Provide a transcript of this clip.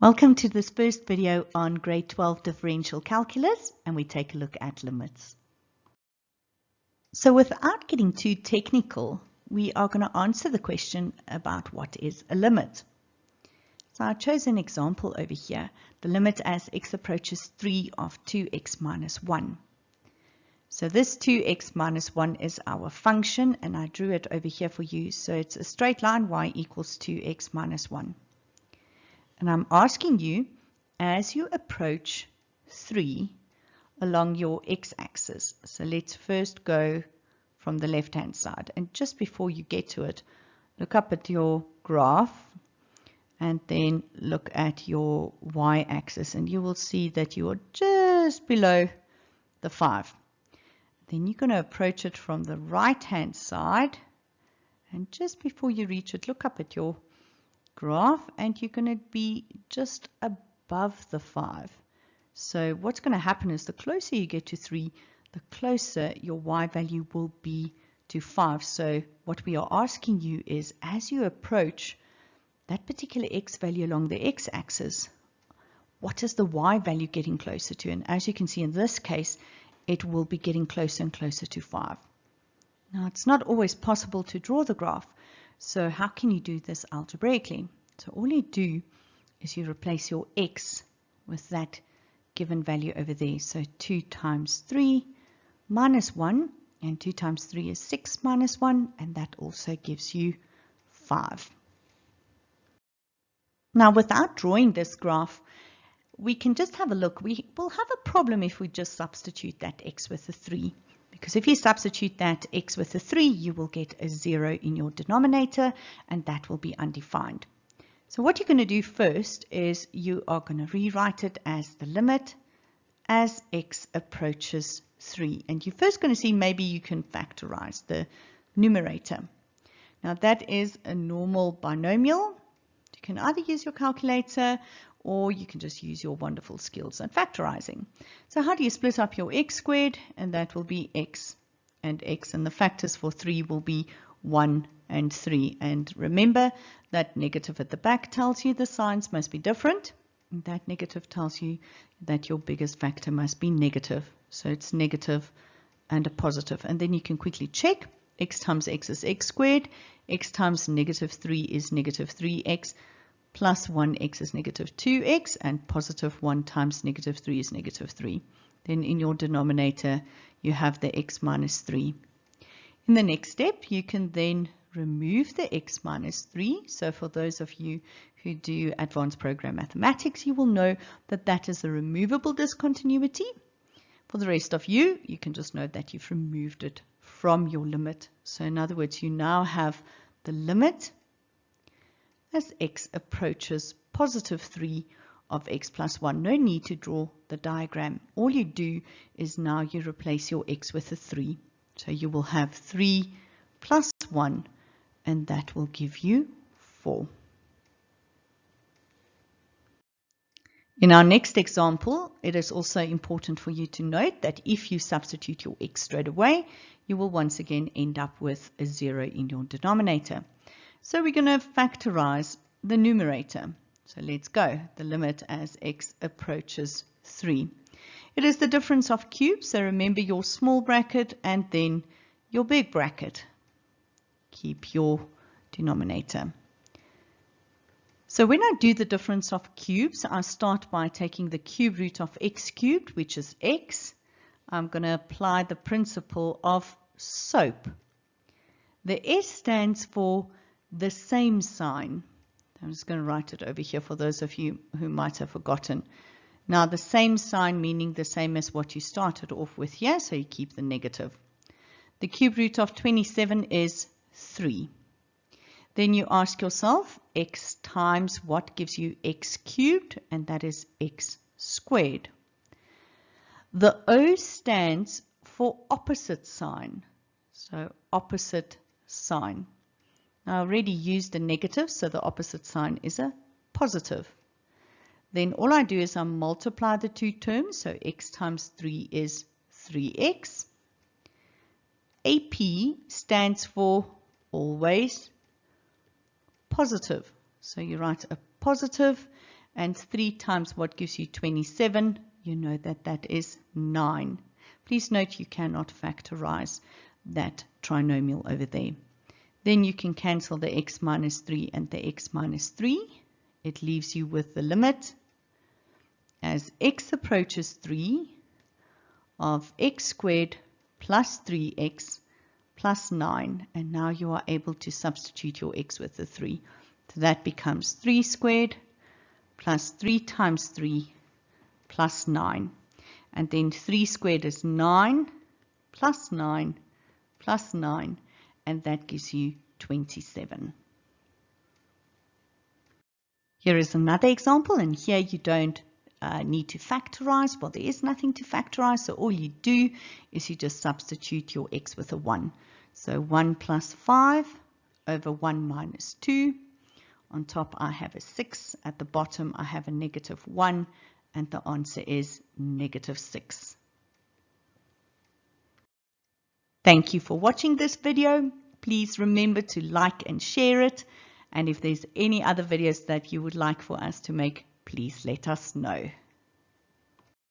Welcome to this first video on grade 12 differential calculus, and we take a look at limits. So without getting too technical, we are going to answer the question about what is a limit. So I chose an example over here, the limit as x approaches 3 of 2x minus 1. So this 2x minus 1 is our function, and I drew it over here for you. So it's a straight line, y equals 2x minus 1. And I'm asking you, as you approach 3 along your x-axis, so let's first go from the left-hand side. And just before you get to it, look up at your graph and then look at your y-axis, and you will see that you are just below the 5. Then you're going to approach it from the right-hand side, and just before you reach it, look up at your graph, and you're going to be just above the 5. So what's going to happen is the closer you get to 3, the closer your y value will be to 5. So what we are asking you is, as you approach that particular x value along the x-axis, what is the y value getting closer to? And as you can see in this case, it will be getting closer and closer to 5. Now it's not always possible to draw the graph. So how can you do this algebraically? So all you do is you replace your x with that given value over there. So 2 times 3 minus 1, and 2 times 3 is 6 minus 1, and that also gives you 5. Now without drawing this graph, we can just have a look. We will have a problem if we just substitute that x with a 3. Because if you substitute that x with a 3, you will get a 0 in your denominator, and that will be undefined. So what you're going to do first is you are going to rewrite it as the limit as x approaches 3. And you're first going to see maybe you can factorize the numerator. Now that is a normal binomial. You can either use your calculator or you can just use your wonderful skills at factorizing. So how do you split up your x squared? And that will be x and x. And the factors for 3 will be 1 and 3. And remember that negative at the back tells you the signs must be different. And that negative tells you that your biggest factor must be negative. So it's negative and a positive. And then you can quickly check. X times x is x squared. X times negative 3 is negative 3x. Plus 1x is negative 2x, and positive 1 times negative 3 is negative 3. Then in your denominator, you have the x minus 3. In the next step, you can then remove the x minus 3. So for those of you who do advanced program mathematics, you will know that that is a removable discontinuity. For the rest of you, you can just note that you've removed it from your limit. So in other words, you now have the limit as x approaches positive 3 of x plus 1. No need to draw the diagram. All you do is now you replace your x with a 3. So you will have 3 plus 1, and that will give you 4. In our next example, it is also important for you to note that if you substitute your x straight away, you will once again end up with a 0 in your denominator. So we're going to factorize the numerator. So let's go. The limit as x approaches 3. It is the difference of cubes. So remember your small bracket and then your big bracket. Keep your denominator. So when I do the difference of cubes, I start by taking the cube root of x cubed, which is x. I'm going to apply the principle of SOAP. The S stands for the same sign. I'm just going to write it over here for those of you who might have forgotten. Now the same sign meaning the same as what you started off with here, so you keep the negative. The cube root of 27 is 3. Then you ask yourself, x times what gives you x cubed, and that is x squared. The O stands for opposite sign. So opposite sign. Now I already used a negative, so the opposite sign is a positive. Then all I do is I multiply the two terms, so x times 3 is 3x. AP stands for always positive. So you write a positive, And 3 times what gives you 27? You know that that is 9. Please note you cannot factorize that trinomial over there. Then you can cancel the x minus 3 and the x minus 3. It leaves you with the limit as x approaches 3 of x squared plus 3x plus 9. And now you are able to substitute your x with the 3. So that becomes 3 squared plus 3 times 3 plus 9. And then 3 squared is 9 plus 9 plus 9. And that gives you 27. Here is another example, and here you don't need to factorize. Well, there is nothing to factorize, so all you do is you just substitute your x with a 1. So 1 plus 5 over 1 minus 2. On top I have a 6, at the bottom I have a negative 1, and the answer is negative 6. Thank you for watching this video. Please remember to like and share it. And if there's any other videos that you would like for us to make, please let us know.